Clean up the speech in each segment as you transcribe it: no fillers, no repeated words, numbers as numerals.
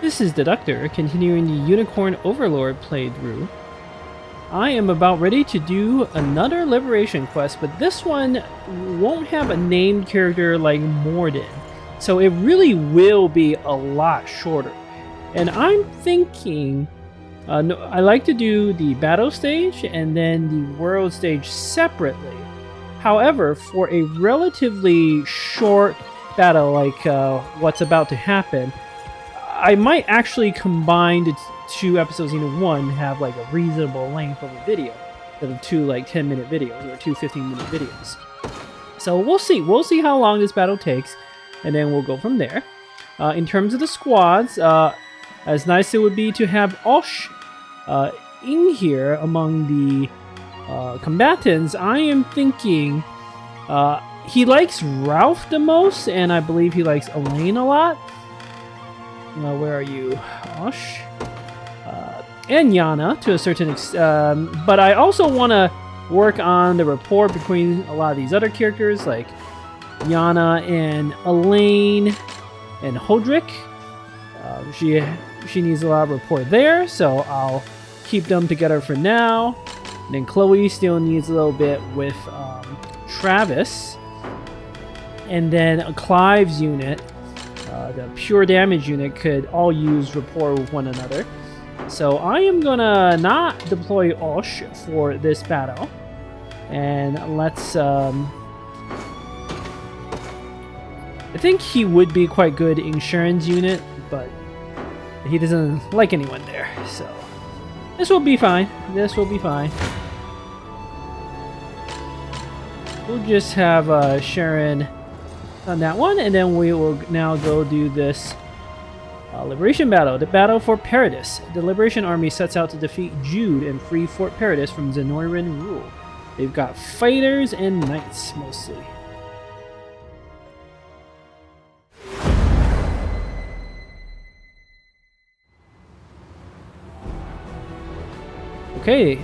This is Deductor, continuing the Unicorn Overlord playthrough. I am about ready to do another liberation quest, but this one won't have a named character like Morden, so it really will be a lot shorter. And I'm thinking, I like to do the battle stage and then the world stage separately. However, for a relatively short battle like what's about to happen, I might actually combine the two episodes into one and have like a reasonable length of a video instead of two like 10-minute videos or two 15-minute videos. So we'll see. We'll see how long this battle takes, and then we'll go from there. In terms of the squads, as nice it would be to have Osh in here among the combatants, I am thinking he likes Ralph the most, and I believe he likes Elaine a lot. Where are you, Osh? And Yana to a certain extent, but I also want to work on the rapport between a lot of these other characters, like Yana and Elaine and Hodrick. She needs a lot of rapport there, so I'll keep them together for now. And then Chloe still needs a little bit with Travis, and then Clive's unit. The pure damage unit could all use rapport with one another. So I am gonna not deploy Osh for this battle. And let's... I think he would be quite good in Sharon's unit, but he doesn't like anyone there. So this will be fine. This will be fine. We'll just have Sharon on that one, and then we will now go do this liberation battle, the battle for Paradis. The Liberation Army sets out to defeat Jude and free Fort Paradis from Zenoiran rule. They've got fighters and knights mostly. Okay,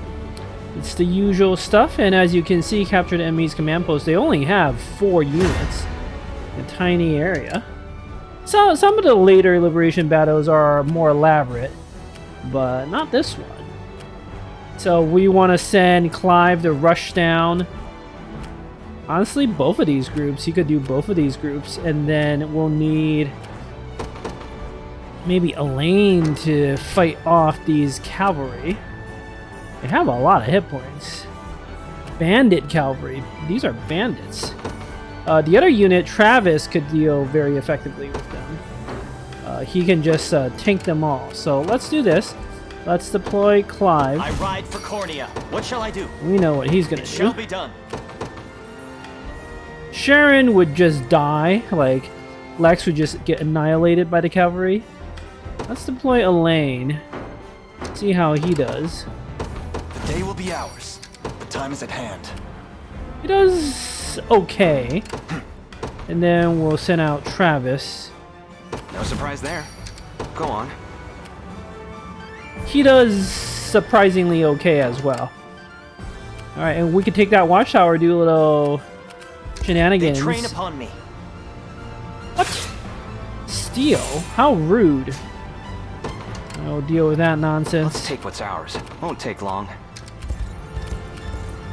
it's the usual stuff, and as you can see, capture the enemy's command post. They only have 4 units. A tiny area. So some of the later liberation battles are more elaborate, but not this one. So we want to send Clive to rush down. Honestly, both of these groups. He could do both of these groups, and then we'll need maybe Elaine to fight off these cavalry. They have a lot of hit points. Bandit cavalry. These are bandits. The other unit, Travis, could deal very effectively with them. He can just tank them all. So let's do this. Let's deploy Clive. I ride for Cornea. What shall I do? We know what he's gonna do. It shall be done. Sharon would just die. Like, Lex would just get annihilated by the cavalry. Let's deploy Elaine. See how he does. The day will be ours. The time is at hand. He does okay. And then we'll send out Travis. No surprise there. Go on. He does surprisingly okay as well. Alright, and we can take that watchtower, do a little shenanigans. They train upon me. What? Steal? How rude. I'll deal with that nonsense. Let's take what's ours. Won't take long.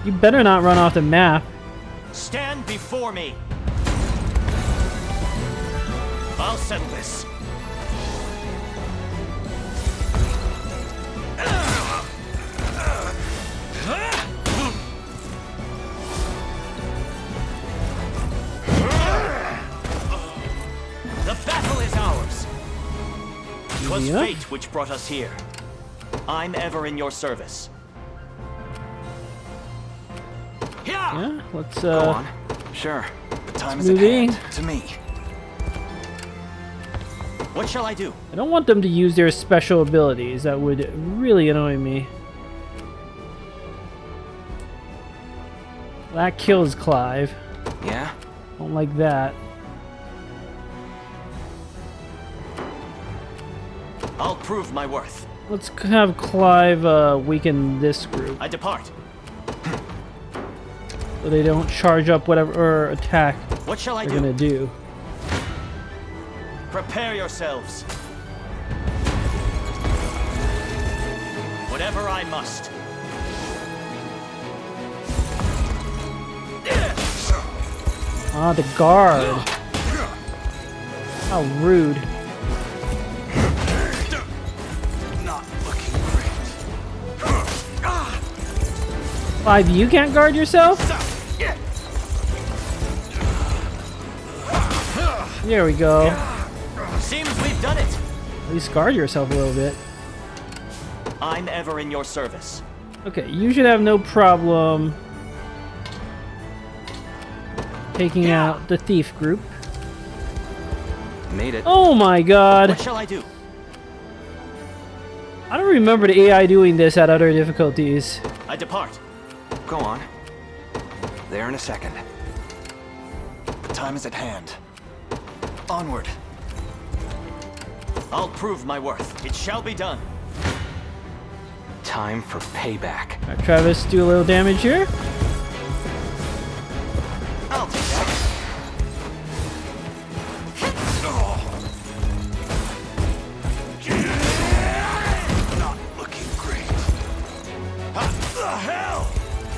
You better not run off the map. Stand before me. I'll settle this. The battle is ours. 'Twas fate which brought us here. I'm ever in your service. Yeah, let's Go on. Sure. The time is at moving. hand. To me. What shall I do? I don't want them to use their special abilities. That would really annoy me. That kills Clive. Yeah? Don't like that. I'll prove my worth. Let's have Clive weaken this group I depart. so they don't charge up whatever attack What shall I they're do? gonna do. Prepare yourselves. Whatever I must. Ah, the guard. How rude. Not looking great. 5, you can't guard yourself? There we go. Seems we've done it. At least guard yourself a little bit. I'm ever in your service. Okay, you should have no problem taking out the thief group. Made it. Oh my god! What shall I do? I don't remember the AI doing this at other difficulties. I depart. Go on. There in a second. The time is at hand. Onward. I'll prove my worth. It shall be done. Time for payback. Alright, Travis, do a little damage here. I'll take that. Not looking great. What the hell?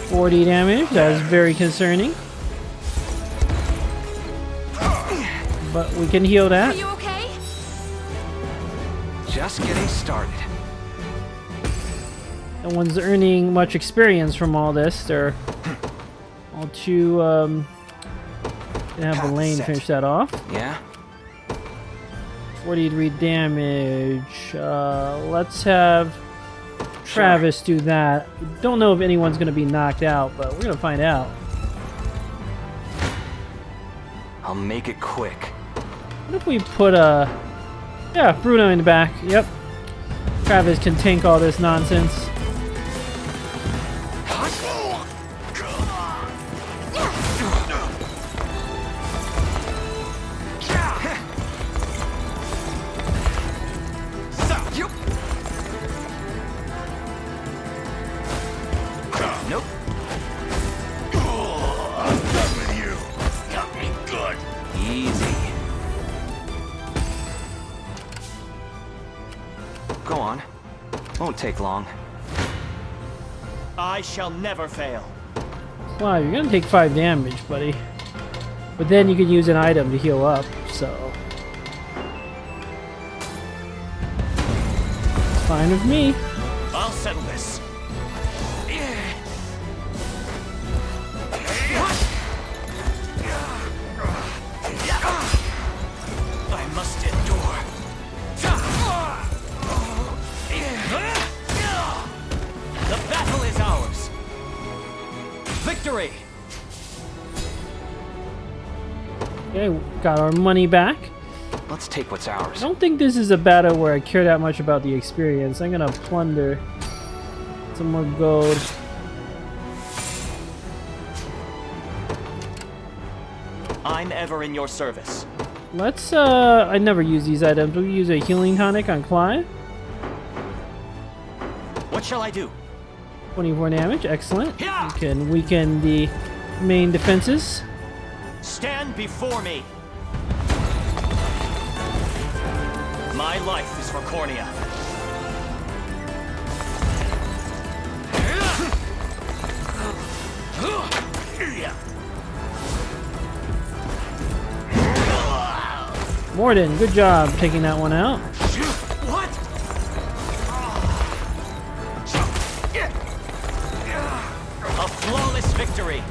40 damage. That is very concerning. But we can heal Are that. you okay? Just getting started. No one's earning much experience from all this. They're all too gonna have Path Elaine set. finish that off. Yeah? 43 damage. Let's have Travis do that. Don't know if anyone's gonna be knocked out, but we're gonna find out. I'll make it quick. What if we put yeah, Bruno in the back. Yep. Travis can tank all this nonsense. Nope. Easy. Go on. Won't take long. I shall never fail. Wow, you're gonna take 5 damage, buddy. But then you can use an item to heal up, so. Fine with me. I'll settle this. I must endure. The battle is ours. Victory! Okay, got our money back. Let's take what's I ours. don't think this is a battle where I care that much about the experience. I'm gonna plunder some more gold. I'm ever in your service. Let's, I never use these items. We'll use a healing tonic on Clive. What shall I do? 24 damage, excellent. Yeah. You can weaken the main defenses. Stand before me. My life is for Cornea. Morden, good job taking that one out. What? A flawless victory.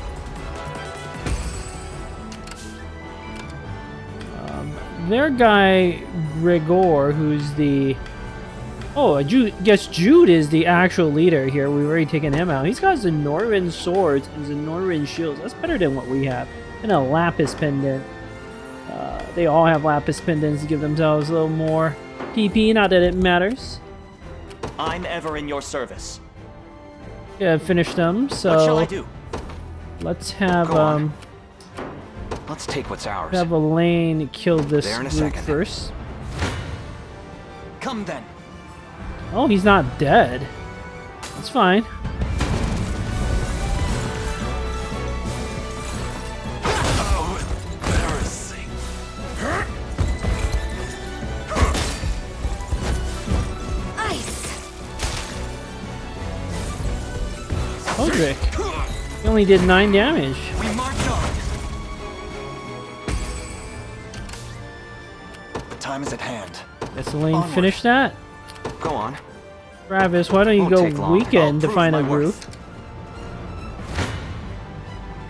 Their guy, Gregor, who's the... Oh, I guess Jude is the actual leader here. We've already taken him out. He's got Zenoran swords and Zenoran shields. That's better than what we have. And a lapis pendant. They all have lapis pendants to give themselves a little more PP, not that it matters. I'm ever in your service. Yeah, finish them, so... What shall I do? Let's have, Go on. Let's take what's ours. have Elaine kill this There in a group second. first. Come then. Oh, he's not dead. That's fine. Oh, embarrassing. Ice. Holdrick. He only did 9 damage. We march on. The time is at hand. Guess Elaine Onward. finished that. Go on. Travis, why don't you Won't go take long. weekend to I'll find a prove my group? worth.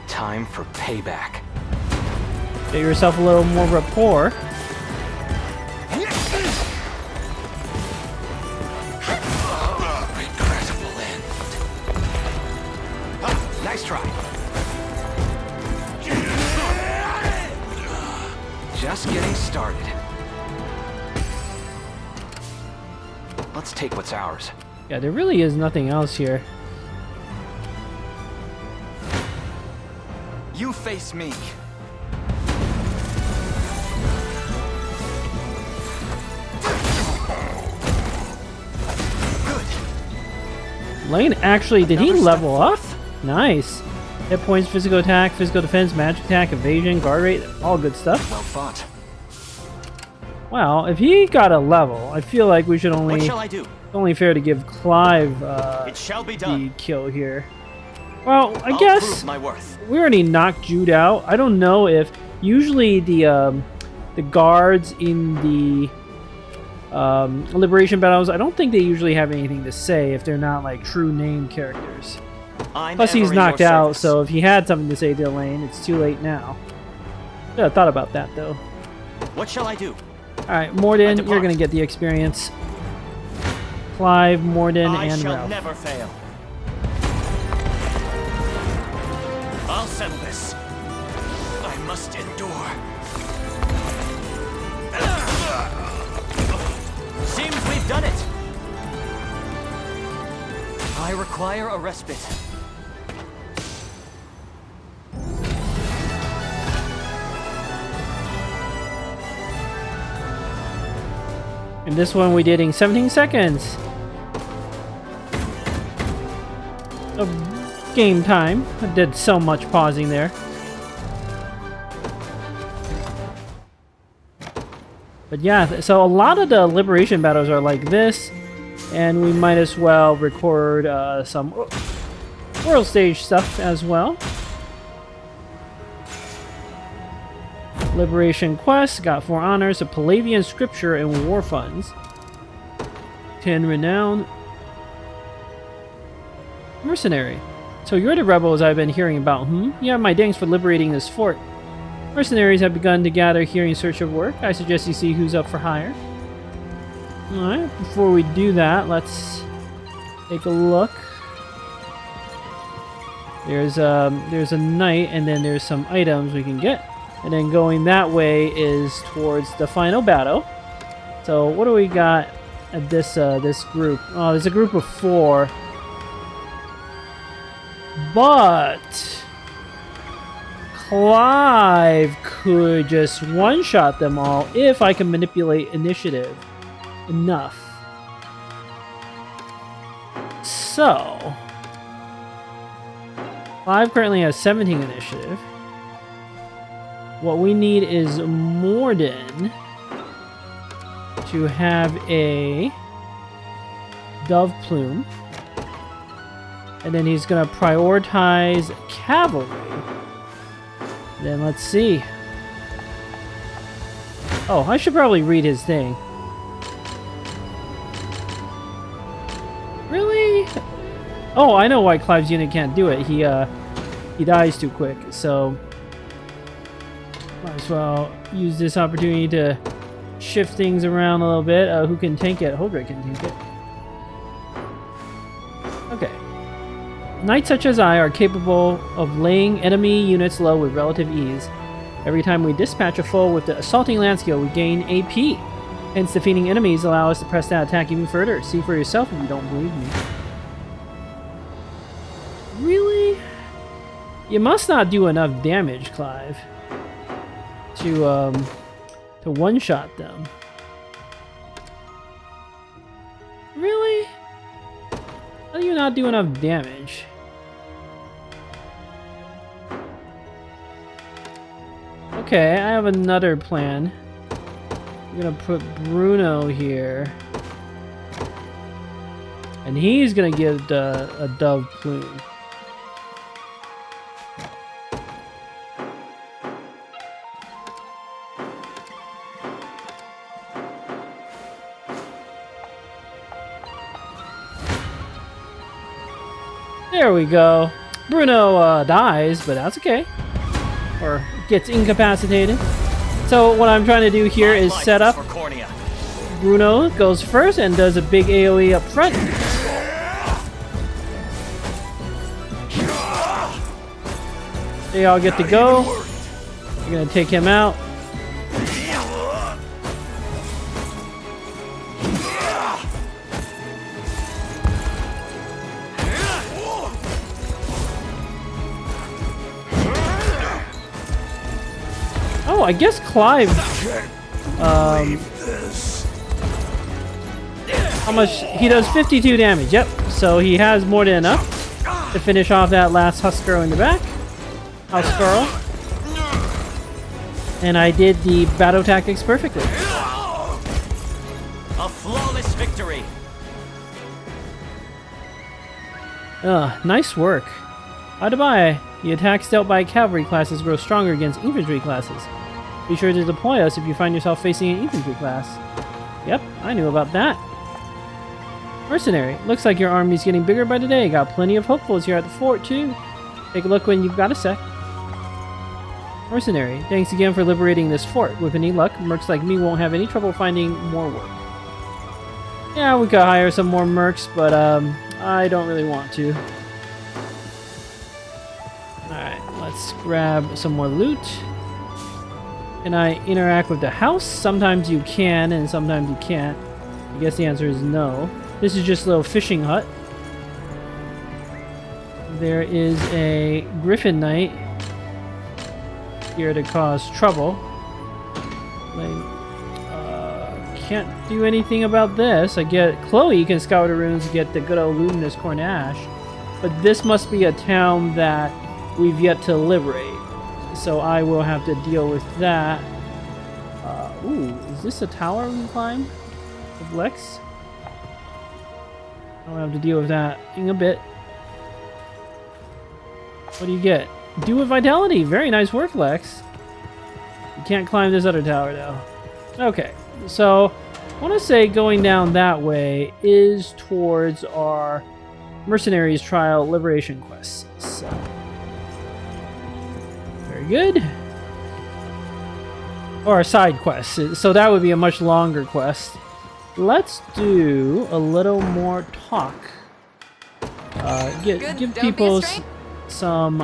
Time for payback. Get yourself a little more rapport. Regrettable end. Nice try. Just getting started. Let's take what's ours. Yeah, there really is nothing else here. You face me. Lane actually, did he Another level up? Nice. Hit points, physical attack, physical defense, magic attack, evasion, guard rate, all good stuff. Well fought. Well, if he got a level, I feel like we should What only... shall I do? It's only fair to give Clive It shall be the done. kill here. Well, I I'll guess prove my worth. we already knocked Jude out. I don't know if usually the guards in the liberation battles, I don't think they usually have anything to say if they're not like true name characters. I'm Plus he's ever in your knocked out, service. so if he had something to say to Elaine, it's too late now. Should have thought about that though. What shall I do? Alright, Morden, depart. you're gonna get the experience. Clive, Morden, I and shall Ralph. never fail. I'll settle this. I must endure. Seems we've done it. I require a respite. And this one we did in 17 seconds of game time. I did so much pausing there. But yeah, so a lot of the liberation battles are like this, and we might as well record some world stage stuff as well. Liberation quest, got 4 honors, a Palavian scripture, and war funds. 10 renown. Mercenary. So you're the rebels I've been hearing about, Yeah, my thanks for liberating this fort. Mercenaries have begun to gather here in search of work. I suggest you see who's up for hire. Alright, before we do that, let's take a look. There's a knight, and then there's some items we can get. And then going that way is towards the final battle. So what do we got at this this group? Oh, there's a group of 4. But Clive could just one-shot them all if I can manipulate initiative enough. So Clive currently has 17 initiative. What we need is Morden to have a dove plume. And then he's going to prioritize cavalry. Then let's see. Oh, I should probably read his thing. Really? Oh, I know why Clive's unit can't do it. He dies too quick, so might as well use this opportunity to shift things around a little bit. Who can tank it? Holdrick can tank it. Okay. Knights such as I are capable of laying enemy units low with relative ease. Every time we dispatch a foe with the assaulting land skill, we gain AP. Hence, defeating enemies allow us to press that attack even further. See for yourself if you don't believe me. Really? You must not do enough damage, Clive, to one-shot them. Really? How do you not do enough damage? Okay, I have another plan. I'm gonna put Bruno here. And he's gonna give a dove plume. There we go. Bruno dies, but that's okay. Or gets incapacitated. So what I'm trying to do here is set up. Bruno goes first and does a big AoE up front. They all get to go. We're gonna take him out. Oh, I guess Clive. How much? He does 52 damage. Yep. So he has more than enough to finish off that last Husker in the back. House Girl. And I did the battle tactics perfectly. A flawless victory. Nice work. Adebayo, the attacks dealt by cavalry classes grow stronger against infantry classes. Be sure to deploy us if you find yourself facing an infantry class. Yep, I knew about that. Mercenary, looks like your army's getting bigger by the day. Got plenty of hopefuls here at the fort, too. Take a look when you've got a sec. Mercenary, thanks again for liberating this fort. With any luck, mercs like me won't have any trouble finding more work. Yeah, we could hire some more mercs, but I don't really want to. Alright, let's grab some more loot. Can I interact with the house? Sometimes you can, and sometimes you can't. I guess the answer is no. This is just a little fishing hut. There is a Griffin Knight here to cause trouble. Can't do anything about this. I get Chloe can scour the ruins to get the good old luminous Cornache, but this must be a town that we've yet to liberate, so I will have to deal with that. Ooh, is this a tower we can climb with Lex? I'll have to deal with that in a bit. What do you get? Do with Vitality. Very nice work, Lex. You can't climb this other tower, though. Okay, so I want to say going down that way is towards our Mercenaries Trial Liberation quest. So, very good. Or a side quest. So that would be a much longer quest. Let's do a little more talk. Give people some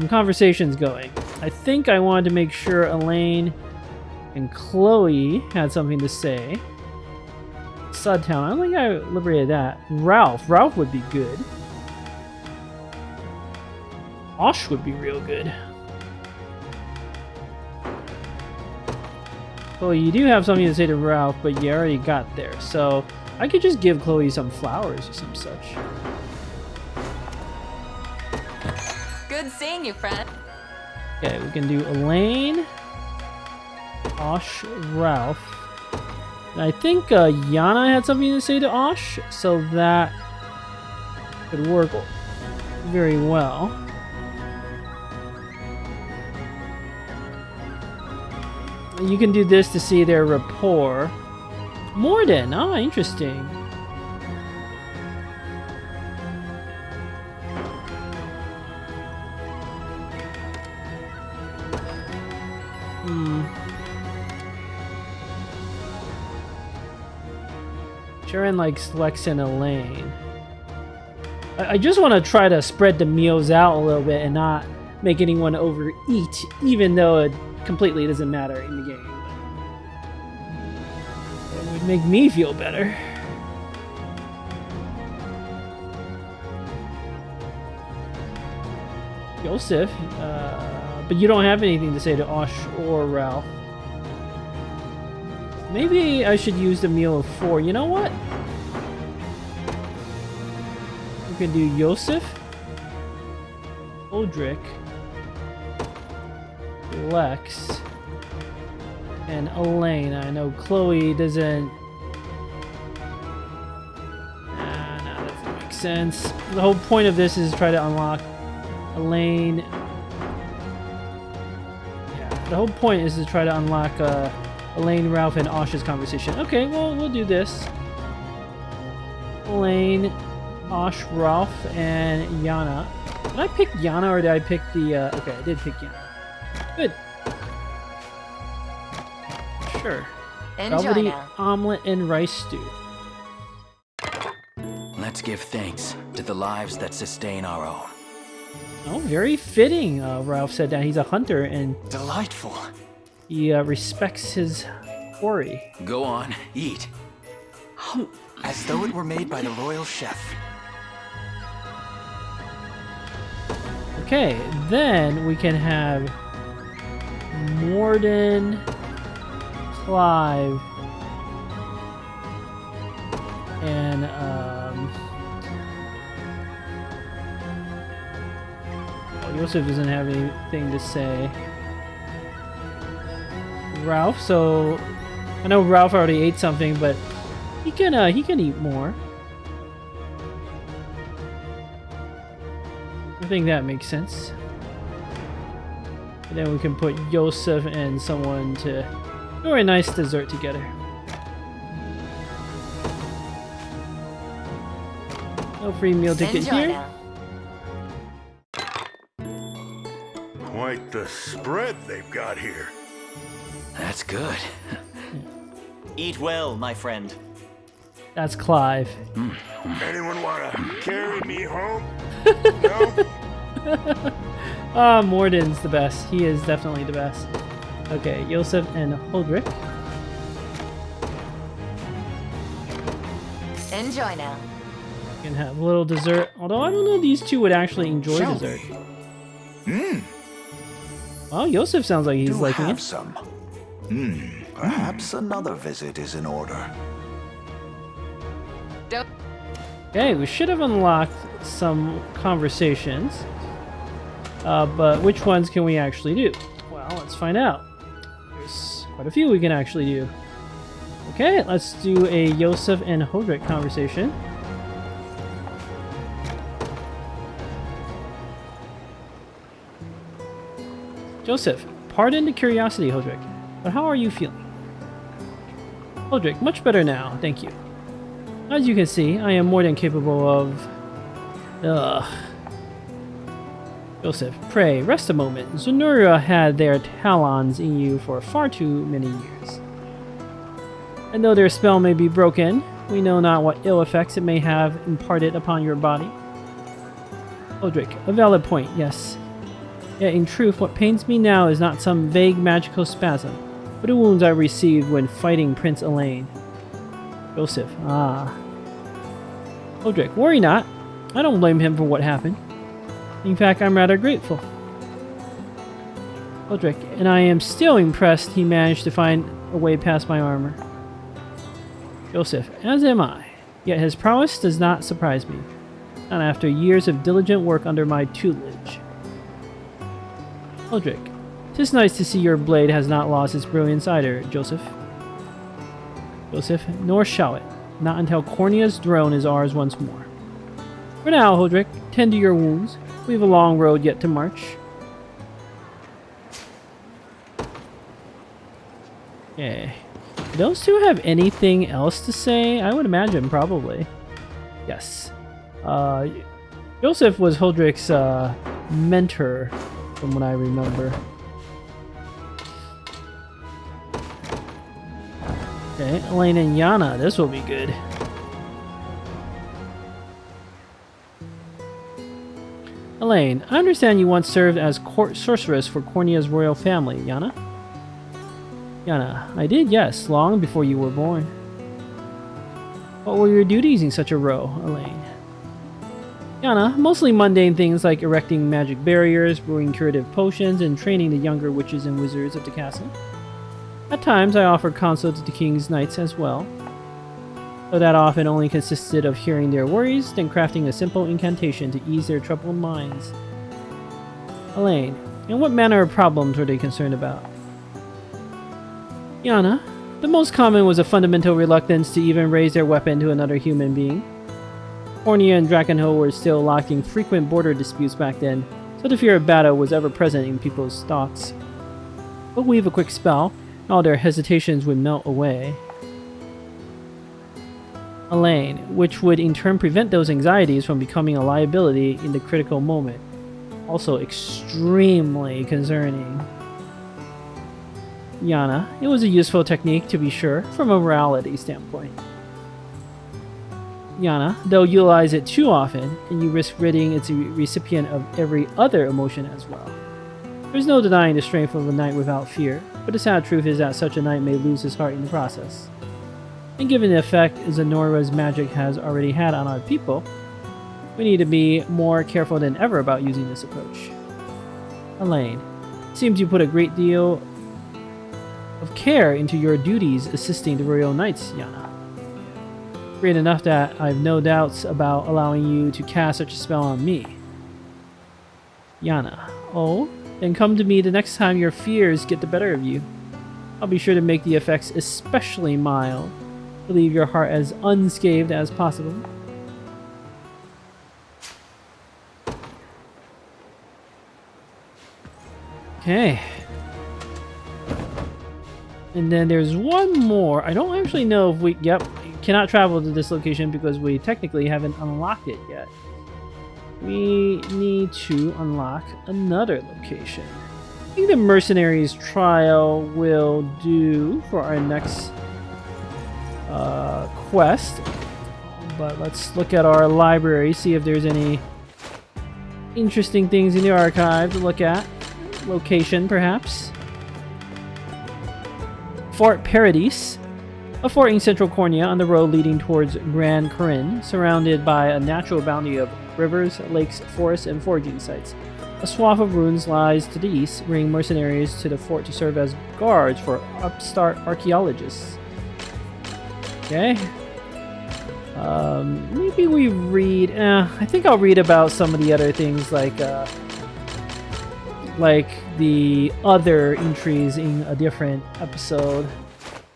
conversations going. I think I wanted to make sure Elaine and Chloe had something to say. Sudtown. I don't think I liberated that. Ralph would be good. Osh would be real good. Chloe, you do have something to say to Ralph, but you already got there. So I could just give Chloe some flowers or some such. Good seeing you, friend. Okay, we can do Elaine, Osh, Ralph. And I think Yana had something to say to Osh, so that could work very well. You can do this to see their rapport. Morden, oh, interesting. Sharon likes Lex and Elaine. I just want to try to spread the meals out a little bit and not make anyone overeat, even though it completely doesn't matter in the game. It would make me feel better. Joseph, but you don't have anything to say to Osh or Ralph. Maybe I should use the meal of 4. You know what? We can do Joseph, Odric, Lex, and Elaine. I know Chloe doesn't... no, that doesn't make sense. The whole point of this is to try to unlock Elaine. Yeah, the whole point is to try to unlock Elaine, Ralph, and Osh's conversation. Okay, well, we'll do this. Elaine, Osh, Ralph, and Yana. Did I pick Yana or did I pick the... okay, I did pick Yana. Good. Sure. Enjoy Velvety now. omelet and rice stew. Let's give thanks to the lives that sustain our own. Oh, very fitting, Ralph said that. He's a hunter and Delightful. he respects his quarry. Go on, eat. As though it were made by the royal chef. Okay, then we can have Morden, Clive, and oh, Yosef doesn't have anything to say. Ralph, so I know Ralph already ate something, but he can eat more. I think that makes sense. And then we can put Yosef and someone to do a nice dessert together. No free meal ticket Enjoy here. now. Quite the spread they've got here. That's good. Eat well, my friend. That's Clive. Anyone wanna carry me home? No? Ah, Morden's the best. He is definitely the best. Okay, Yosef and Holdrick. Enjoy now. You can have a little dessert. Although I don't know if these two would actually enjoy Shall dessert. we? Well, Yosef sounds like he's Do liking have it. some. Perhaps another visit is in order. Don't. Okay, we should have unlocked some conversations. But which ones can we actually do? Well, let's find out. There's quite a few we can actually do. Okay, let's do a Yosef and Hodrick conversation. Joseph, pardon the curiosity, Hodrick, but how are you feeling? Hodrick, much better now, thank you. As you can see, I am more than capable of... Joseph, pray, rest a moment. Zenura had their talons in you for far too many years. And though their spell may be broken, we know not what ill effects it may have imparted upon your body. Hodrick, a valid point, yes. Yet in truth, what pains me now is not some vague magical spasm, but the wounds I received when fighting Prince Elaine. Joseph, Hodrick, worry not. I don't blame him for what happened. In fact, I'm rather grateful. Hodrick, and I am still impressed he managed to find a way past my armor. Joseph, as am I. Yet his prowess does not surprise me. Not after years of diligent work under my tutelage. Hodrick, 'tis nice to see your blade has not lost its brilliance either, Joseph. Joseph, nor shall it. Not until Cornea's throne is ours once more. For now, Hodrick, tend to your wounds. We have a long road yet to march. Okay. Do those two have anything else to say? I would imagine, probably. Yes. Joseph was Hodrick's mentor, from what I remember. Okay, Elaine and Yana, this will be good. Elaine, I understand you once served as court sorceress for Cornea's royal family, Yana? Yana, I did, yes, long before you were born. What were your duties in such a row, Elaine? Yana, mostly mundane things like erecting magic barriers, brewing curative potions, and training the younger witches and wizards of the castle. At times, I offered counsel to the king's knights as well, though that often only consisted of hearing their worries, then crafting a simple incantation to ease their troubled minds. Elaine, and what manner of problems were they concerned about? Yana, the most common was a fundamental reluctance to even raise their weapon to another human being. Cornea and Drakenho were still locked in frequent border disputes back then, so the fear of battle was ever present in people's thoughts. But weave a quick spell, and all their hesitations would melt away. Elaine, which would in turn prevent those anxieties from becoming a liability in the critical moment. Also extremely concerning. Yana, it was a useful technique to be sure, from a morality standpoint. Yana, though utilize it too often, and you risk ridding its recipient of every other emotion as well. There's no denying the strength of a knight without fear, but the sad truth is that such a knight may lose his heart in the process. And given the effect Zenora's magic has already had on our people, we need to be more careful than ever about using this approach. Elaine, it seems you put a great deal of care into your duties assisting the Royal Knights, Yana. Great enough that I've no doubts about allowing you to cast such a spell on me. Yana, oh? Then come to me the next time your fears get the better of you. I'll be sure to make the effects especially mild, to leave your heart as unscathed as possible. Okay. And then there's one more. I don't actually know if we... Yep, cannot travel to this location because we technically haven't unlocked it yet. We need to unlock another location. I think the Mercenaries trial will do for our next quest. But let's look at our library, see if there's any interesting things in the archive to look at. Location, perhaps. Fort Paradis, a fort in central Cornea on the road leading towards Grand Corinne, surrounded by a natural bounty of rivers, lakes, forests, and foraging sites. A swath of ruins lies to the east, bringing mercenaries to the fort to serve as guards for upstart archaeologists. Okay. Maybe we read... I think I'll read about some of the other things like the other entries in a different episode.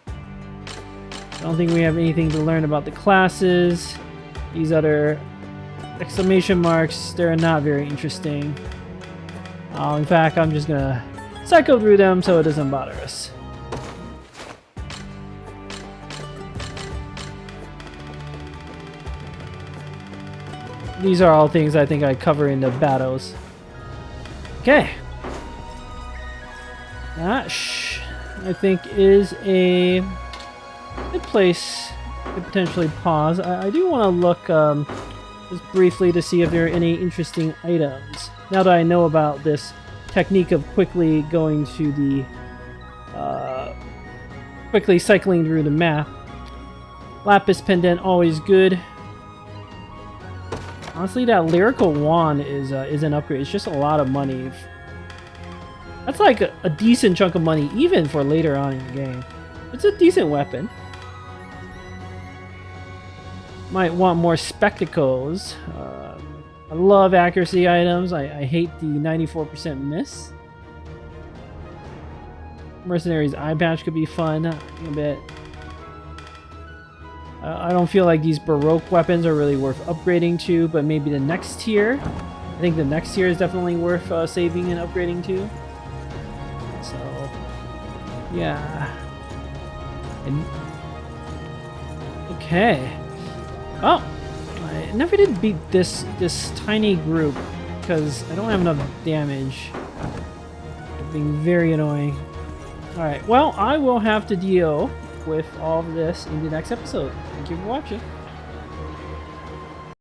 I don't think we have anything to learn about the classes. These other exclamation marks, they're not very interesting. In fact, I'm just gonna cycle through them so it doesn't bother us. These are all things I think I cover in the battles. Okay. That, I think, is a good place to potentially pause. I do want to look just briefly to see if there are any interesting items. Now that I know about this technique of quickly going to the... quickly cycling through the map. Lapis pendant, always good. Honestly, that lyrical wand is an upgrade. It's just a lot of money. That's like a decent chunk of money, even for later on in the game. It's a decent weapon. Might want more spectacles. I love accuracy items. I hate the 94% miss. Mercenary's eye patch could be fun a bit. I don't feel like these Baroque weapons are really worth upgrading to, but maybe the next tier. I think the next tier is definitely worth saving and upgrading to. So, yeah. Okay. Oh, I never did beat this tiny group because I don't have enough damage. It's being very annoying. All right. Well, I will have to deal with all of this in the next episode. Thank you for watching.